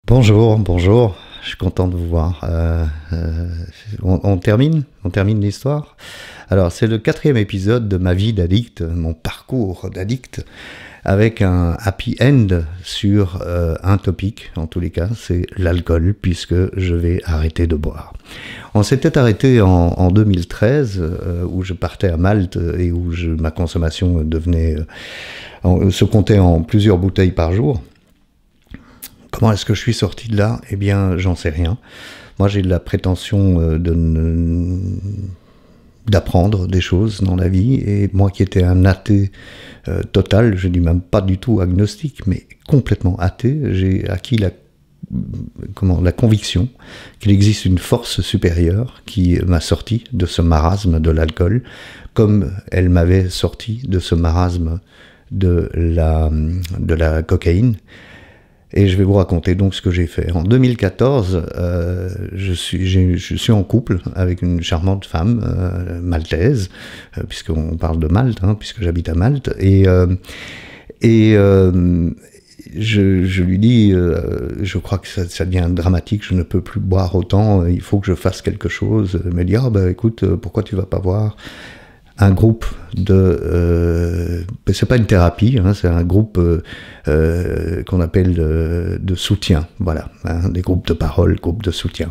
Bonjour, bonjour. Je suis content de vous voir. On termine l'histoire. Alors, c'est le 4e épisode de ma vie d'addict, mon parcours d'addict, avec un happy end sur un topic, en tous les cas, c'est l'alcool, puisque je vais arrêter de boire. On s'était arrêté en 2013, où je partais à Malte et où ma consommation se comptait en plusieurs bouteilles par jour. Comment est-ce que je suis sorti de là? Eh bien, j'en sais rien. Moi, j'ai de la prétention d'apprendre des choses dans la vie, et moi qui étais un athée total, je dis même pas du tout agnostique, mais complètement athée, j'ai acquis la conviction qu'il existe une force supérieure qui m'a sorti de ce marasme de l'alcool, comme elle m'avait sorti de ce marasme de la cocaïne. Et je vais vous raconter donc ce que j'ai fait. En 2014, je suis en couple avec une charmante femme maltaise, puisqu'on parle de Malte, puisque j'habite à Malte. Et je lui dis, je crois que ça devient dramatique, je ne peux plus boire autant, il faut que je fasse quelque chose. Elle me dit, écoute, pourquoi tu vas pas voir un groupe c'est pas une thérapie, c'est un groupe qu'on appelle de soutien, voilà, des groupes de parole, groupes de soutien.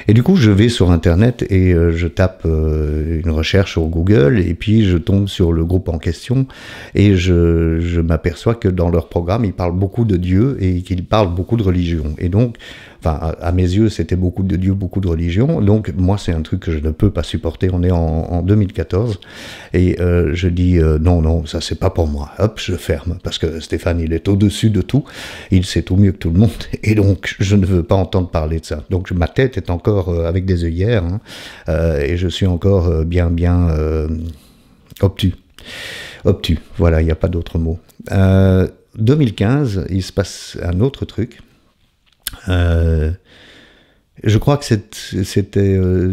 Et du coup, je vais sur Internet et je tape une recherche sur Google, et puis je tombe sur le groupe en question, et je m'aperçois que dans leur programme, ils parlent beaucoup de Dieu et qu'ils parlent beaucoup de religion. Et donc, à mes yeux, c'était beaucoup de Dieu, beaucoup de religion. Donc, moi, c'est un truc que je ne peux pas supporter. On est en 2014. Et je dis, non, ça, c'est pas pour moi. Hop, je ferme. Parce que Stéphane, il est au-dessus de tout. Il sait tout mieux que tout le monde. Et donc, je ne veux pas entendre parler de ça. Donc, ma tête est encore avec des œillères. Et je suis encore bien obtus. Obtus, voilà, il n'y a pas d'autre mot. 2015, il se passe un autre truc. Je crois que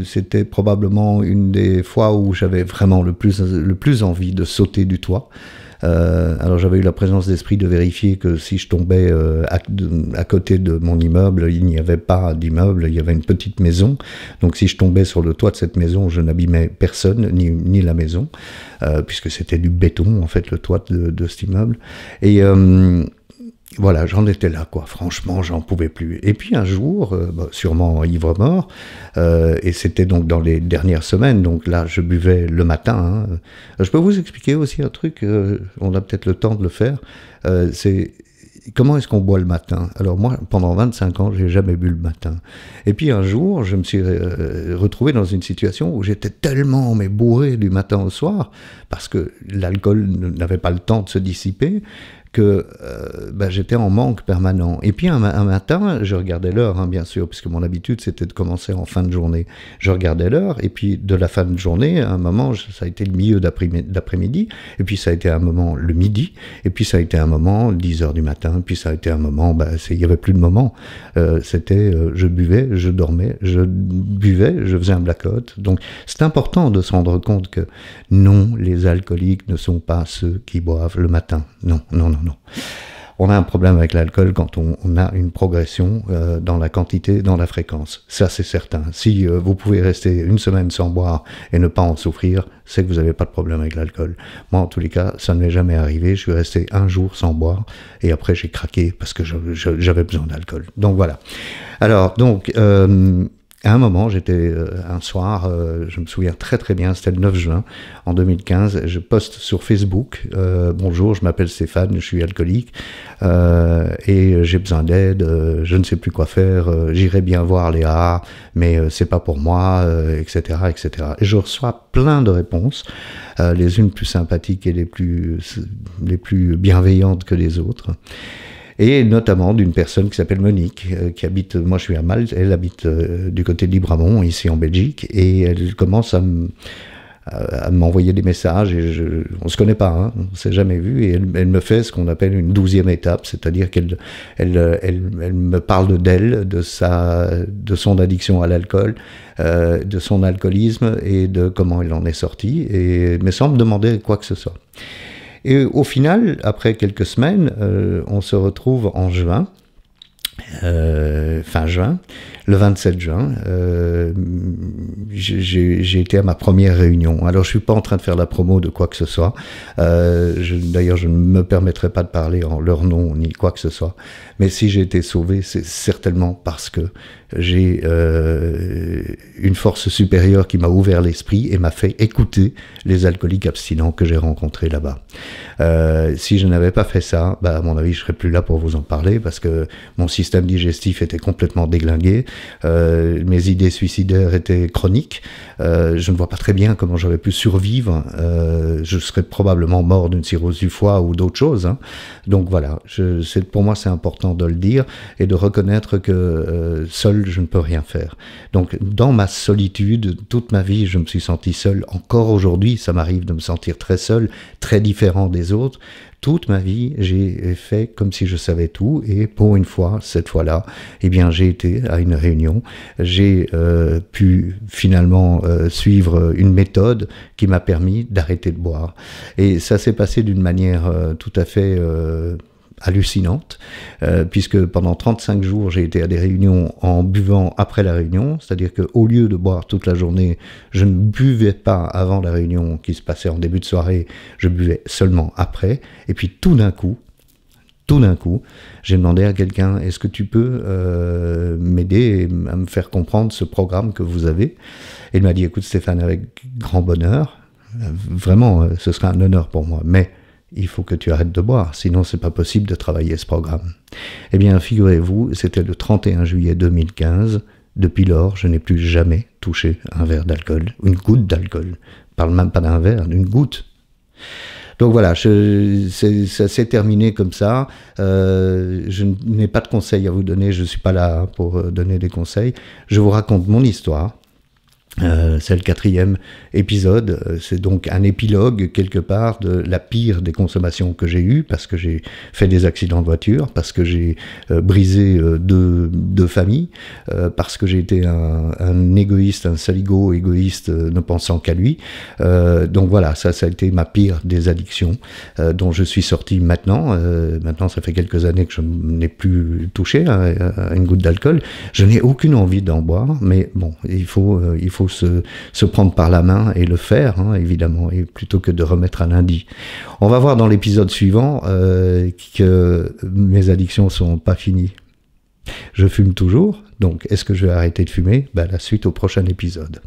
c'était probablement une des fois où j'avais vraiment le plus envie de sauter du toit. Alors j'avais eu la présence d'esprit de vérifier que si je tombais à côté de mon immeuble, il n'y avait pas d'immeuble, il y avait une petite maison. Donc si je tombais sur le toit de cette maison, je n'abîmais personne, ni la maison, puisque c'était du béton, en fait, le toit de cet immeuble. Et voilà, j'en étais là, quoi. Franchement, j'en pouvais plus. Et puis un jour, sûrement ivre-mort, et c'était donc dans les dernières semaines, donc là, je buvais le matin. Je peux vous expliquer aussi un truc, on a peut-être le temps de le faire, c'est comment est-ce qu'on boit le matin? Alors moi, pendant 25 ans, j'ai jamais bu le matin. Et puis un jour, je me suis retrouvé dans une situation où j'étais tellement bourré du matin au soir, parce que l'alcool n'avait pas le temps de se dissiper, que j'étais en manque permanent. Et puis un matin, je regardais l'heure, bien sûr, puisque mon habitude c'était de commencer en fin de journée. Je regardais l'heure, et puis de la fin de journée, à un moment, ça a été le milieu d'après-midi, et puis ça a été un moment le midi, et puis ça a été un moment 10h du matin, puis ça a été un moment, il n'y avait plus de moment. C'était, je buvais, je dormais, je buvais, je faisais un blackout. Donc c'est important de se rendre compte que non, les alcooliques ne sont pas ceux qui boivent le matin. Non. On a un problème avec l'alcool quand on a une progression dans la quantité, dans la fréquence. Ça, c'est certain. Si vous pouvez rester une semaine sans boire et ne pas en souffrir, c'est que vous n'avez pas de problème avec l'alcool. Moi, en tous les cas, ça ne m'est jamais arrivé. Je suis resté un jour sans boire et après, j'ai craqué parce que j'avais besoin d'alcool. Donc, voilà. Alors, à un moment, j'étais un soir, je me souviens très très bien, c'était le 9 juin en 2015, je poste sur Facebook, bonjour, je m'appelle Stéphane, je suis alcoolique et j'ai besoin d'aide, je ne sais plus quoi faire, j'irai bien voir les AA, mais c'est pas pour moi, etc., etc. Et je reçois plein de réponses, les unes plus sympathiques et les plus bienveillantes que les autres. Et notamment d'une personne qui s'appelle Monique, qui habite, moi je suis à Malte, elle habite du côté de Libramont, ici en Belgique, et elle commence à m'envoyer des messages, et on se connaît pas, on s'est jamais vu, et elle me fait ce qu'on appelle une 12e étape, c'est-à-dire qu'elle me parle d'elle, de son addiction à l'alcool, de son alcoolisme, et de comment elle en est sortie, mais sans me demander quoi que ce soit. Et au final, après quelques semaines, on se retrouve en juin, fin juin, le 27 juin, j'ai été à ma première réunion. Alors je suis pas en train de faire la promo de quoi que ce soit. D'ailleurs, je ne me permettrai pas de parler en leur nom ni quoi que ce soit. Mais si j'ai été sauvé, c'est certainement parce que j'ai une force supérieure qui m'a ouvert l'esprit et m'a fait écouter les alcooliques abstinents que j'ai rencontrés là-bas. Si je n'avais pas fait ça, à mon avis, je serais plus là pour vous en parler parce que mon système digestif était complètement déglingué, mes idées suicidaires étaient chroniques, je ne vois pas très bien comment j'aurais pu survivre, je serais probablement mort d'une cirrhose du foie ou d'autres choses, hein. Donc voilà, pour moi c'est important de le dire et de reconnaître que seul je ne peux rien faire. Donc dans ma solitude, toute ma vie je me suis senti seul, encore aujourd'hui ça m'arrive de me sentir très seul, très différent des autres. Toute ma vie, j'ai fait comme si je savais tout et pour une fois, cette fois-là, eh bien, j'ai été à une réunion. J'ai pu finalement suivre une méthode qui m'a permis d'arrêter de boire. Et ça s'est passé d'une manière tout à fait hallucinante, puisque pendant 35 jours, j'ai été à des réunions en buvant après la réunion, c'est-à-dire qu'au lieu de boire toute la journée, je ne buvais pas avant la réunion qui se passait en début de soirée, je buvais seulement après, et puis tout d'un coup, j'ai demandé à quelqu'un, est-ce que tu peux m'aider à me faire comprendre ce programme que vous avez? Et il m'a dit, écoute Stéphane, avec grand bonheur, vraiment, ce serait un honneur pour moi, mais il faut que tu arrêtes de boire, sinon c'est pas possible de travailler ce programme. Eh bien, figurez-vous, c'était le 31 juillet 2015. Depuis lors, je n'ai plus jamais touché un verre d'alcool, une goutte d'alcool. Je parle même pas d'un verre, d'une goutte. Donc voilà, ça s'est terminé comme ça. Je n'ai pas de conseils à vous donner, je ne suis pas là pour donner des conseils. Je vous raconte mon histoire. C'est le 4e épisode, c'est donc un épilogue quelque part de la pire des consommations que j'ai eues, parce que j'ai fait des accidents de voiture, parce que j'ai brisé deux familles, parce que j'ai été un égoïste, un saligo égoïste ne pensant qu'à lui. Donc voilà, ça a été ma pire des addictions dont je suis sorti maintenant. Maintenant ça fait quelques années que je n'ai plus touché à une goutte d'alcool. Je n'ai aucune envie d'en boire, mais bon, il faut se prendre par la main et le faire, hein, évidemment, et plutôt que de remettre à lundi. On va voir dans l'épisode suivant que mes addictions sont pas finies. Je fume toujours, donc est-ce que je vais arrêter de fumer? La suite au prochain épisode.